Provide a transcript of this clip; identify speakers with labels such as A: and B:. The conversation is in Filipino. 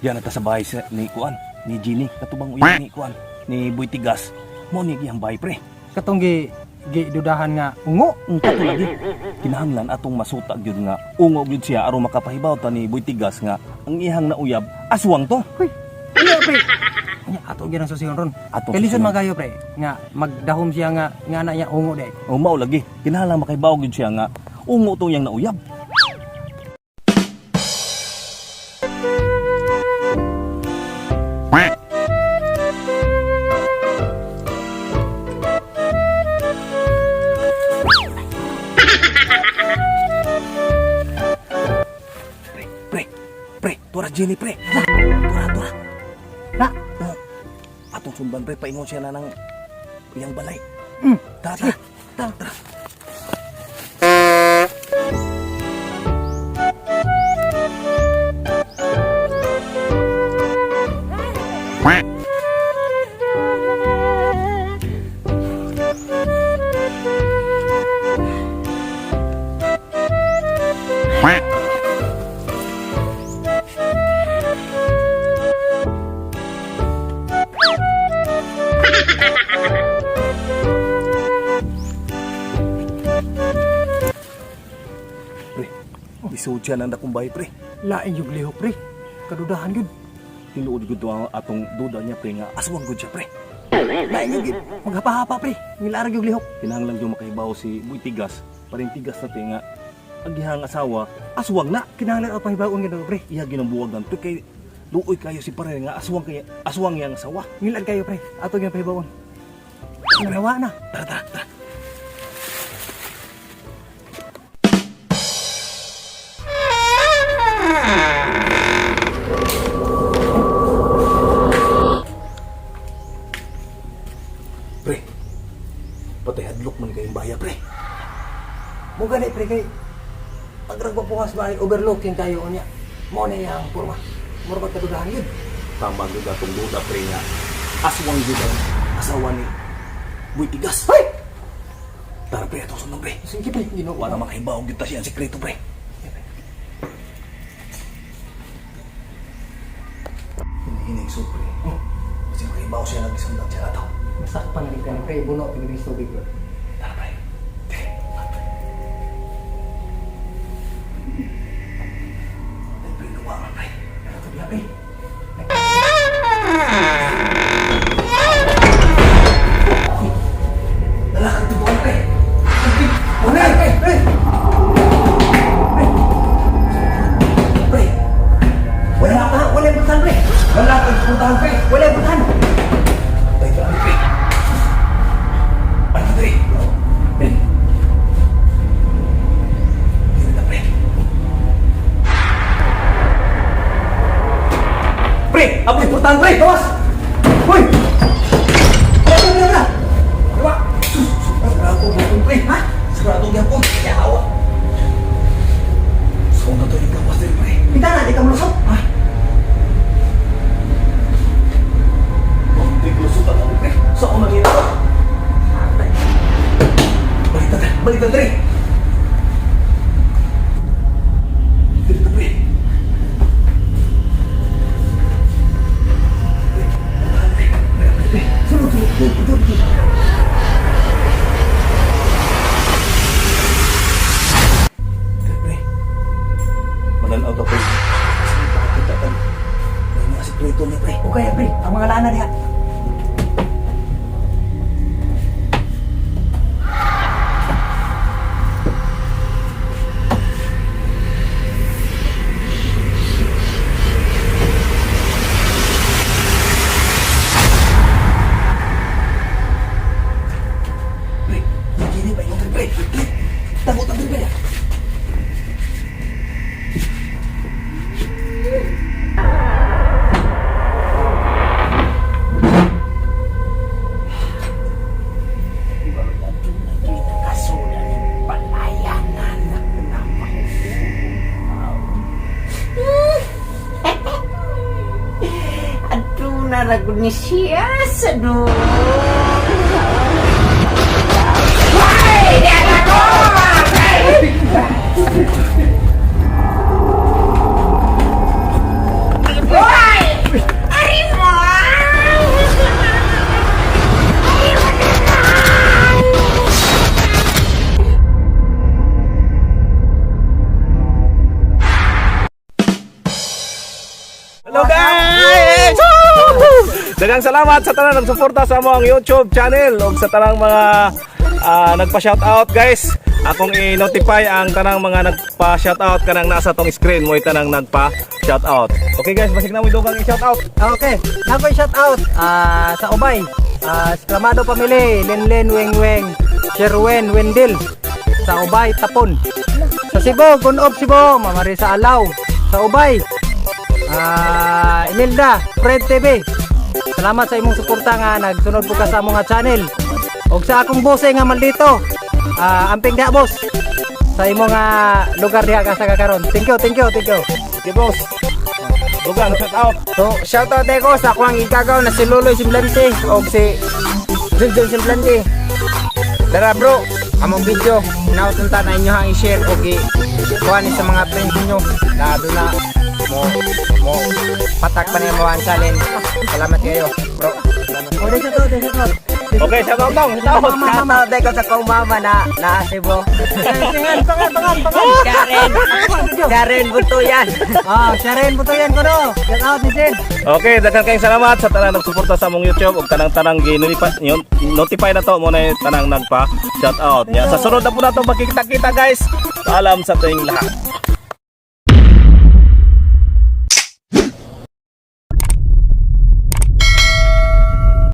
A: Yan ata sa bahay ni Kuan, ni Ginny, katubang uyan ni Kuan, ni Boy Tigas. Mo ni giyang bahay pre.
B: Katong dudahan nga ungo.
A: Kato lagi. Kinahanglan atong masuta gyud nga ungo gyud siya aron makapahibaw ta ni Boy Tigas nga ang ihang nauyab aswang to.
B: Hoy. Ano pre? Nya ato gyud ang susiyon ron.
A: Atong
B: Kay lison
A: susiyon.
B: magayo pre nga magdahom siya nga ana niya ungo day.
A: O mao lagi. Kinahanglan makahibaw gyud siya nga ungo to yang nauyab. Pre, tura Jenny pre. Tura.
B: Na,
A: Atong sundan pre, paingon siya na ng iyang balay. Tara. Pre, isuod siya ng dakong bahay pre.
B: lain yung lihok pre. Kadudahan yun.
A: Tinuod gud ang atong duda niya pre nga aswang gud siya pre.
B: Lain yung maghapa-hapa pre. Nilarag yung lihok.
A: Kinahanglan yung makahibaw si Boy Tigas. Paring Tigas na te nga ang gihang asawa aswang na.
B: Kinahanglan ang pahibaon nga pre.
A: Iya ginambuwagan to kay luoy kayo si pare nga aswang yang asawa.
B: Ngilan kayo pre. Ato yung pahibaon. Nanawa na.
A: Tara. Pre, patay hadlok man kayong baya pre.
B: Mo gani pre kay ang ragpapungas ba overlooking kayo niya. Mo na yang porma. Mura ba kadudahan yun?
A: Tama gud atong duda pre nga aswang gud ang asawa ni Boy Tigas.
B: Hoy!
A: Tara pre, atong sunod pre.
B: Sige pre, ginawa
A: Wala
B: na
A: makahibaw gud ta siya ang sekreto pre. Hinihinig so pre. Kasi makahibaw siya ng isang siya ato.
B: Masakpan na rin ka ni pre. Buno, pinagis tubig pre.
A: Tara pre. Ay pre, luwangan pre.
B: Ano to biya pre?
A: Lalakad tubuan pre.
B: Una! Pre!
A: Pre,
B: Wala pa! Wala yung butan pre! Wala pa yung butan pre! Wala yung butan!
A: tay ka pre. Ano pre? Pre. Dito na pre. Pre, ako importante pre. Tawas. Hoy.
B: Wala!
A: Diba? Sigurado mo pre. Ha? Sigurado niya po. Kaya awa. So na to yung gawas din pre.
B: Kita na! Di ka malusot!
A: Ha? Hindi ko lusot ako pre. So ako nangina ko. Baliktad pre. Dito pre.
B: Sunod!
A: Pre. Mananaw ka pre. Bakit ka tan? May mga sikreto niya pre.
B: O kaya pre, ang mga lana niya.
A: Pre, begini pa yung pre. Takot ang pre.
C: Aduh, naragu ni siya sa doon. Why? Di ako! Why?
A: Hello guys! Daghang salamat sa tanan nagsuporta sa among YouTube channel ug sa tanang mga nagpa-shoutout guys. Akong i-notify ang tanang mga nagpa-shoutout kanang nasa tong screen mo tanang nagpa-shoutout. Okay guys, basig na mo dugang i-shoutout.
B: Okay, nakoy shout out sa Ubay. Sklamado Family, Linlin Wengweng, Sherwen Wendel sa Ubay Tapon. Sa Cebu, Gunob Cebu, Mamarisa Alaw sa Ubay. Imelda, Fred TV. Salamat sa imong suporta nga nagsunod po ka sa among channel. Og sa akong boss nga maldito, amping da boss. Sa imong lugar diha ka sa kakaron. Thank you.
A: Okay boss. Dugang shoutout.
D: So, shoutout ko sa akong igagaw na si Luloy Simblante o si Junjun Simblante. Tara bro, among video, nautunta na inyo ang i-share o kuha ni sa mga friends nyo. Lalo na mo patak pa niya mga challenge. Salamat kayo bro. Salamat.
B: O, shout out.
A: Okay, shoutout dong. Shoutout.
D: Shoutout ko sa kong mama na Cebu.
B: Pangan.
D: Karen Butuyan.
B: Sharon Butoyan ko no. Shout out ni Jen.
A: Okay, daghang kayong salamat sa tanang nagsuporta sa among YouTube ug tanang notify na to mo na tanang nagpa shoutout nya. Sa sunod na po nato magkikita-kita guys. Paalam sa tuwing lahat.